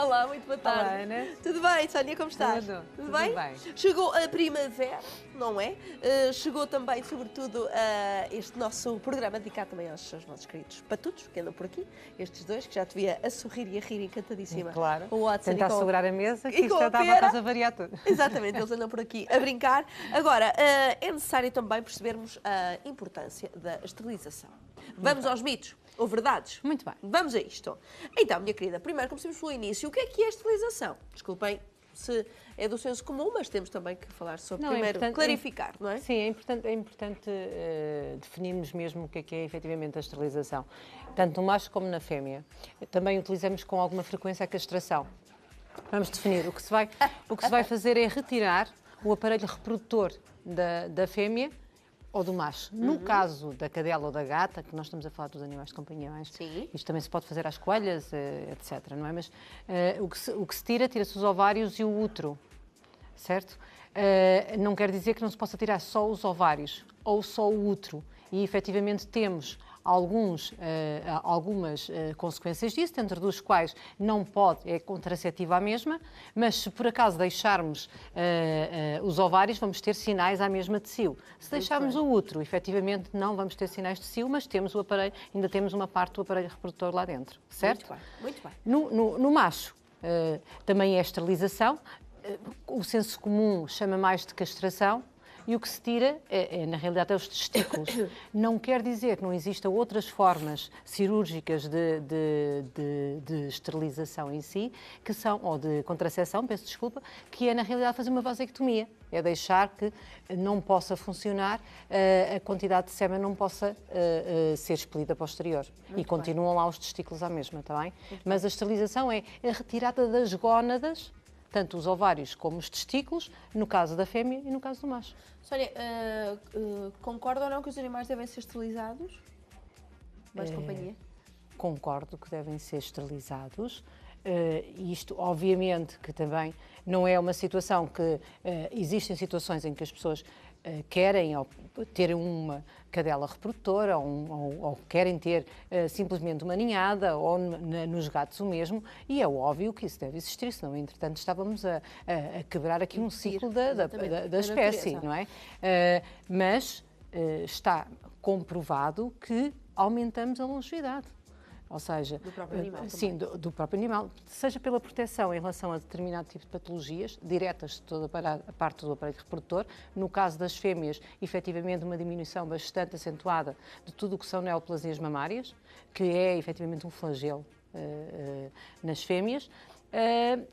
Olá, muito boa tarde. Olá, Ana. Tudo bem, Sónia, como estás? Tudo bem? bem. Chegou a primavera, não é? Chegou também, sobretudo, este nosso programa dedicado também aos nossos queridos patutos, que andam por aqui. Estes dois, que já te via a sorrir e a rir encantadíssima. Claro. O Watson Tentar com... segurar a mesa, que e isto com já a estava pera. quase a variar tudo. Exatamente, eles andam por aqui a brincar. Agora, é necessário também percebermos a importância da esterilização. Vamos aos mitos ou verdades? Muito bem. Vamos a isto. Então, minha querida, primeiro comecemos pelo início. O que é a esterilização? Desculpem se é do senso comum, mas temos também que falar sobre, primeiro, clarificar, não é? Sim, é importante definirmos mesmo o que é efetivamente a esterilização. Tanto no macho como na fêmea. Também utilizamos com alguma frequência a castração. Vamos definir. O que se vai fazer é retirar o aparelho reprodutor da fêmea ou do macho. No caso da cadela ou da gata, que nós estamos a falar dos animais de companhia, Sim. isto também se pode fazer às coelhas, etc. Não é? Mas o que se tira-se os ovários e o útero, certo? Não quer dizer que não se possa tirar só os ovários ou só o útero. E efetivamente temos algumas consequências disso, entre dos quais não pode, é contraceptiva a mesma, mas se por acaso deixarmos os ovários, vamos ter sinais à mesma de cio. Se deixarmos o útero, efetivamente não vamos ter sinais de cio, mas temos o aparelho, ainda temos uma parte do aparelho reprodutor lá dentro, certo? Muito bem, muito bem. No macho, também é esterilização, o senso comum chama mais de castração. E o que se tira, na realidade, é os testículos. Não quer dizer que não existam outras formas cirúrgicas de esterilização em si, que são, ou de contracepção, peço desculpa, que é, na realidade, fazer uma vasectomia. É deixar que não possa funcionar, a quantidade de sêmen não possa ser expelida para o exterior. E continuam lá os testículos à mesma, está bem? Mas a esterilização é a retirada das gónadas, tanto os ovários como os testículos, no caso da fêmea e no caso do macho. Sónia, concorda ou não que os animais devem ser esterilizados? Mais companhia? Concordo que devem ser esterilizados. Isto, obviamente, que também não é uma situação que... existem situações em que as pessoas querem ter uma cadela reprodutora ou querem ter simplesmente uma ninhada ou nos gatos o mesmo, e é óbvio que isso deve existir, senão, entretanto, estávamos a quebrar aqui um ciclo da espécie, não é? Mas está comprovado que aumentamos a longevidade. Ou seja, do próprio animal. Sim, do próprio animal, seja pela proteção em relação a determinado tipo de patologias, diretas de toda a parte do aparelho reprodutor, no caso das fêmeas, efetivamente uma diminuição bastante acentuada de tudo o que são neoplasias mamárias, que é efetivamente um flagelo nas fêmeas,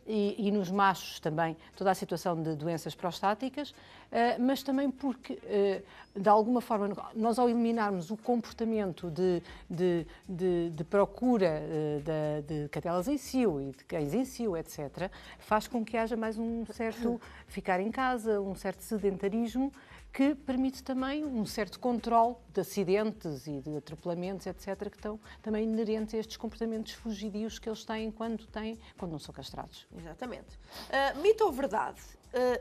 e nos machos também toda a situação de doenças prostáticas, mas também porque, de alguma forma, nós ao eliminarmos o comportamento de procura de cadelas em cio e de cães em cio, etc., faz com que haja mais um certo ficar em casa, um certo sedentarismo, que permite também um certo controle de acidentes e de atropelamentos, etc., que estão também inerentes a estes comportamentos fugidios que eles têm quando não são castrados. Exatamente. Mito ou verdade?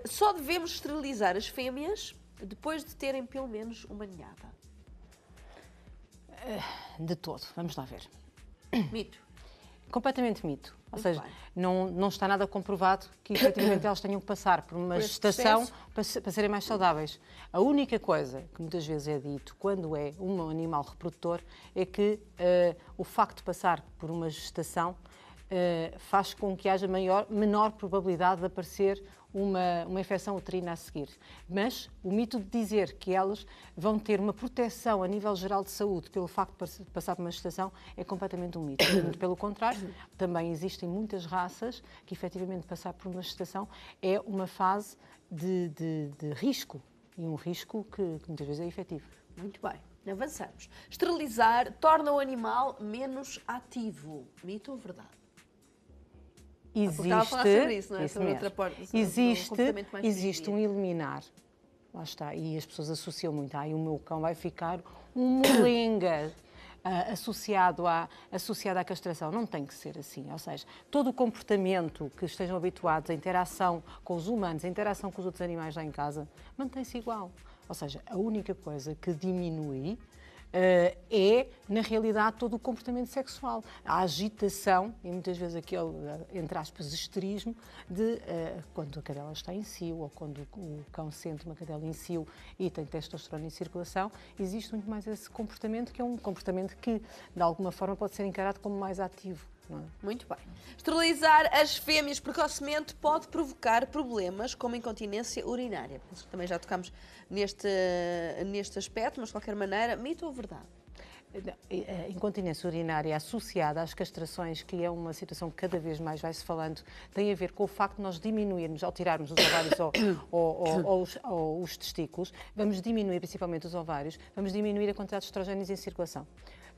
Só devemos esterilizar as fêmeas depois de terem pelo menos uma ninhada? De todo. Vamos lá ver. Mito. Completamente mito. Ou Muito seja, bem. não está nada comprovado que efetivamente elas tenham que passar por uma gestação para serem mais saudáveis. A única coisa que muitas vezes é dito quando é um animal reprodutor é que o facto de passar por uma gestação faz com que haja menor probabilidade de aparecer uma infecção uterina a seguir. Mas o mito de dizer que elas vão ter uma proteção a nível geral de saúde pelo facto de passar por uma gestação é completamente um mito. Muito pelo contrário, também existem muitas raças que efetivamente passar por uma gestação é uma fase de risco, e um risco que muitas vezes é efetivo. Muito bem. Avançamos. Esterilizar torna o animal menos ativo. Mito ou verdade? Estava a falar sobre isso, não é? Sobre outra parte, sobre um comportamento mais existe um eliminar. Lá está. E as pessoas associam muito. O meu cão vai ficar um molenga associado à castração. Não tem que ser assim. Ou seja, todo o comportamento que estejam habituados, a interação com os humanos, a interação com os outros animais lá em casa, mantém-se igual. Ou seja, a única coisa que diminui é na realidade, todo o comportamento sexual. A agitação, e muitas vezes aquele, entre aspas, histerismo, de quando a cadela está em cio, ou quando o cão sente uma cadela em cio e tem testosterona em circulação, existe muito mais esse comportamento, que é um comportamento que, de alguma forma, pode ser encarado como mais ativo. Não é? Muito bem. Esterilizar as fêmeas precocemente pode provocar problemas como incontinência urinária. Penso que também já tocámos neste aspecto, mas de qualquer maneira, mito ou verdade? A incontinência urinária associada às castrações, que é uma situação que cada vez mais vai-se falando, tem a ver com o facto de nós diminuirmos, ao tirarmos os ovários ou os testículos, vamos diminuir principalmente os ovários, vamos diminuir a quantidade de estrogénios em circulação.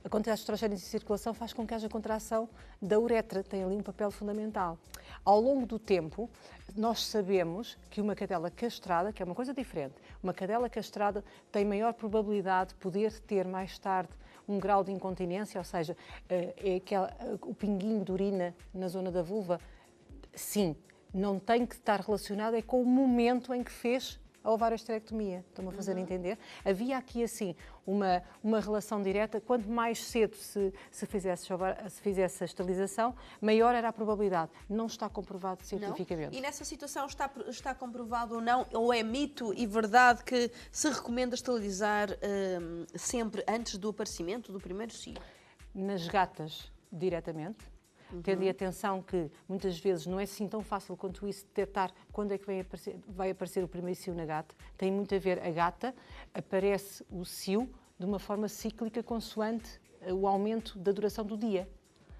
A quantidade de estrogénios em circulação faz com que haja contração da uretra, tem ali um papel fundamental. Ao longo do tempo, nós sabemos que uma cadela castrada, que é uma coisa diferente, uma cadela castrada tem maior probabilidade de poder ter mais tarde um grau de incontinência, ou seja, o pinguinho de urina na zona da vulva, sim, não tem que estar relacionado é com o momento em que fez a ovarioesterectomia. Estão-me a fazer entender? Havia aqui, assim, uma relação direta. Quanto mais cedo se fizesse a esterilização, maior era a probabilidade. Não está comprovado cientificamente. Não? E nessa situação está comprovado ou não, ou é mito e verdade que se recomenda esterilizar sempre antes do aparecimento do primeiro cio? Nas gatas, diretamente. Tendo em atenção que muitas vezes não é assim tão fácil quanto isso detectar quando é que vai aparecer o primeiro cio na gata. Tem muito a ver, a gata aparece o cio de uma forma cíclica consoante o aumento da duração do dia.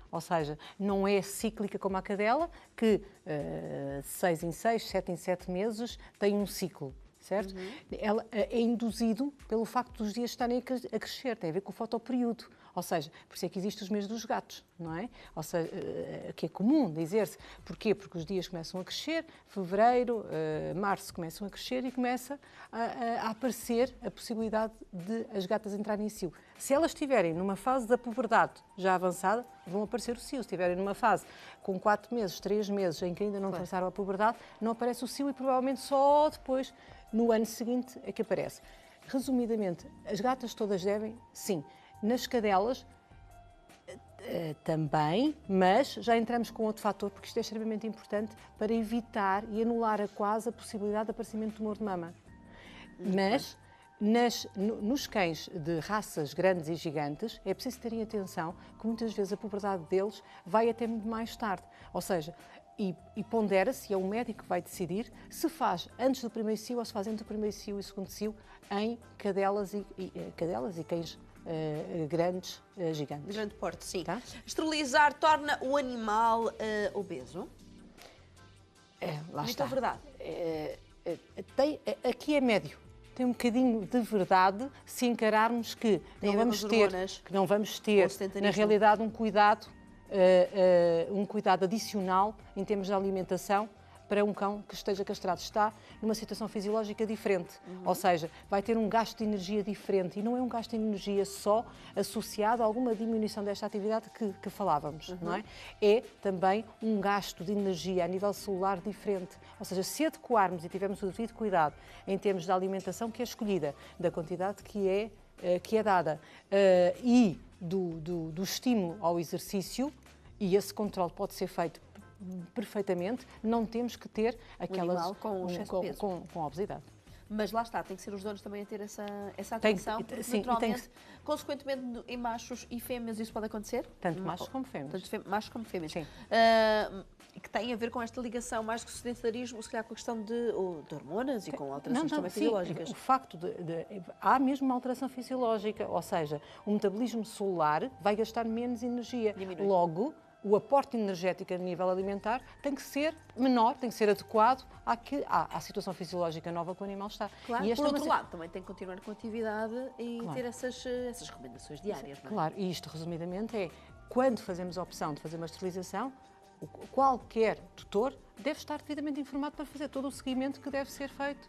Ou seja, não é cíclica como a cadela, que 6 em 6, 7 em 7 meses tem um ciclo. Certo? Ela é induzido pelo facto dos dias estarem a crescer, tem a ver com o fotoperíodo. Ou seja, por isso é que existem os meses dos gatos, não é? Ou seja, que é comum dizer-se. Porquê? Porque os dias começam a crescer, fevereiro, março começam a crescer e começa a aparecer a possibilidade de as gatas entrarem em cio. Se elas estiverem numa fase da puberdade já avançada, vão aparecer o cio. Se estiverem numa fase com 4 meses, 3 meses, em que ainda não avançaram a puberdade, não aparece o cio e provavelmente só depois, no ano seguinte, é que aparece. Resumidamente, as gatas todas devem? Sim. Nas cadelas, também, mas já entramos com outro fator, porque isto é extremamente importante para evitar e anular a quase a possibilidade de aparecimento de tumor de mama. Mas nos cães de raças grandes e gigantes, é preciso terem atenção que muitas vezes a puberdade deles vai até muito mais tarde. Ou seja, e pondera-se, é o médico que vai decidir, se faz antes do primeiro cio ou se faz entre o primeiro cio e o segundo cio em cadelas e cães grandes, gigantes. De grande porte, sim. Tá? Esterilizar torna o animal obeso? Lá Mito está. ou verdade? Aqui é médio. Tem um bocadinho de verdade se encararmos que não vamos ter, na realidade, um cuidado adicional em termos de alimentação para um cão que esteja castrado. Está numa situação fisiológica diferente, ou seja, vai ter um gasto de energia diferente e não é um gasto de energia só associado a alguma diminuição desta atividade que falávamos, não é? É também um gasto de energia a nível celular diferente, ou seja, se adequarmos e tivermos o devido cuidado em termos de alimentação que é escolhida, da quantidade que é dada e do estímulo ao exercício, e esse controle pode ser feito perfeitamente, não temos que ter aquelas com obesidade. Mas lá está, tem que ser os donos também a ter essa atenção, porque naturalmente, consequentemente, em machos e fêmeas isso pode acontecer? Tanto machos como fêmeas. Tanto machos como fêmeas. Sim. Que tem a ver com esta ligação mais que o sedentarismo, se calhar com a questão de hormonas e com alterações também fisiológicas. O facto há mesmo uma alteração fisiológica, ou seja, o metabolismo celular vai gastar menos energia. Diminui. Logo, o aporte energético a nível alimentar tem que ser menor, tem que ser adequado à situação fisiológica nova que o animal está. Claro, por outro lado, também tem que continuar com atividade e ter essas recomendações diárias. Não é? Claro, e isto, resumidamente, é quando fazemos a opção de fazer uma esterilização, qualquer tutor deve estar devidamente informado para fazer todo o seguimento que deve ser feito.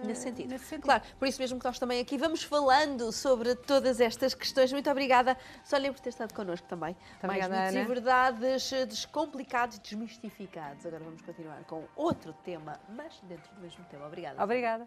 Nesse sentido. Claro, por isso mesmo que nós também aqui vamos falando sobre todas estas questões. Muito obrigada, Sónia, por ter estado connosco também. Obrigada, Mais mitos Ana. e verdades descomplicados e desmistificados. Agora vamos continuar com outro tema, mas dentro do mesmo tema. Obrigada. Obrigada.